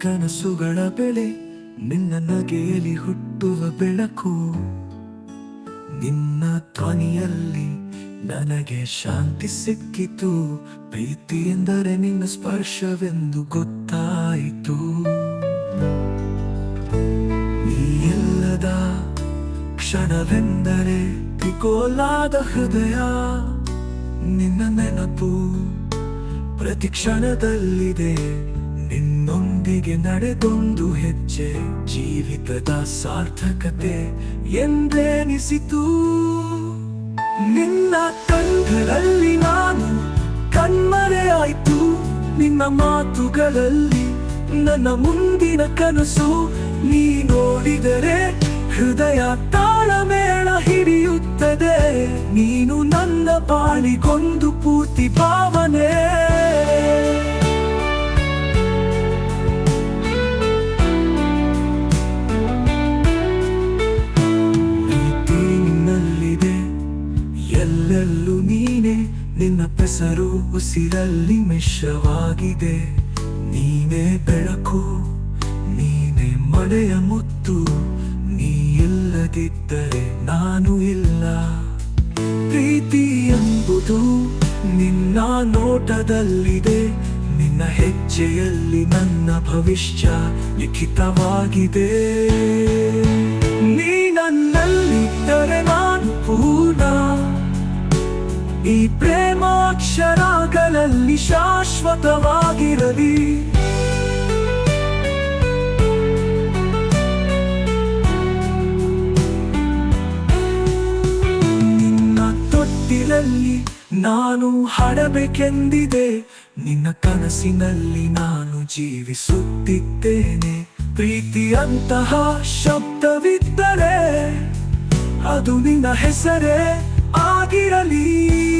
ಕನಸುಗಳ ಬೆಳೆ ನಿನ್ನ ನಗೆಯಲ್ಲಿ ಹುಟ್ಟುವ ಬೆಳಕು. ನಿನ್ನ ಧ್ವನಿಯಲ್ಲಿ ನನಗೆ ಶಾಂತಿ ಸಿಕ್ಕಿತು. ಪ್ರೀತಿ ಎಂದರೆ ನಿನ್ನ ಸ್ಪರ್ಶವೆಂದು ಗೊತ್ತಾಯಿತು. ನೀ ಇಲ್ಲದ ಕ್ಷಣವೆಂದರೆ ತಿಕೋಲಾದ ಹೃದಯ. ನಿನ್ನ ನೆನಪು ಪ್ರತಿ ಕ್ಷಣದಲ್ಲಿದೆ. ನಿನ್ನೊಂದಿಗೆ ನಡೆದೊಂದು ಹೆಜ್ಜೆ ಜೀವಿತದ ಸಾರ್ಥಕತೆ ಎಂದೆನಿಸಿತು. ನಿನ್ನ ಕಣ್ಗಳಲ್ಲಿ ನಾನು ಕಣ್ಮರೆಯಾಯ್ತು. ನಿನ್ನ ಮಾತುಗಳಲ್ಲಿ ನನ್ನ ಮುಂದಿನ ಕನಸು. ನೀ ನೋಡಿದರೆ ಹೃದಯ ತಾಳಮೇಳ ಹಿಡಿಯುತ್ತದೆ. ನೀನು ನನ್ನ ಬಾಳಿಗೊಂದು ಪೂರ್ತಿ ಭಾವನೆ. ಪ್ರೀತಿ ನಿನ್ನಲ್ಲಿದೆ, ಎಲ್ಲೆಲ್ಲೂ ನೀನೆ. ನಿನ್ನ ಹೆಸರು ಉಸಿರಲ್ಲಿ ಮಿಶ್ರವಾಗಿದೆ. ನೀನೇ ಬೆಳಕು, ನೀನೇ ಮಳೆಯ ಮುತ್ತು. ನೀ ಇಲ್ಲದಿದ್ದರೆ ನಾನು ಇಲ್ಲ. ಪ್ರೀತಿ ಎಂಬುದು ನಿನ್ನ ನೋಟದಲ್ಲಿದೆ. ನಿನ್ನ ಹೆಜ್ಜೆಯಲ್ಲಿ ನನ್ನ ಭವಿಷ್ಯ ಲಿಖಿತವಾಗಿದೆ. ನೀ ನನ್ನಲ್ಲಿದ್ದರೆ ನಾನು ಪೂರ್ಣ. ಈ ಪ್ರೇಮಾಕ್ಷರಗಳಲ್ಲಿ ಶಾಶ್ವತವಾಗಿರಲಿ. ನಾನು ಹಾಡಬೇಕೆಂದಿದೆ. ನಿನ್ನ ಕನಸಿನಲ್ಲಿ ನಾನು ಜೀವಿಸುತ್ತಿದ್ದೇನೆ. ಪ್ರೀತಿಯಂತಹ ಶಬ್ದವಿದ್ದರೆ ಅದು ನಿನ್ನ ಹೆಸರೇ ಆಗಿರಲಿ.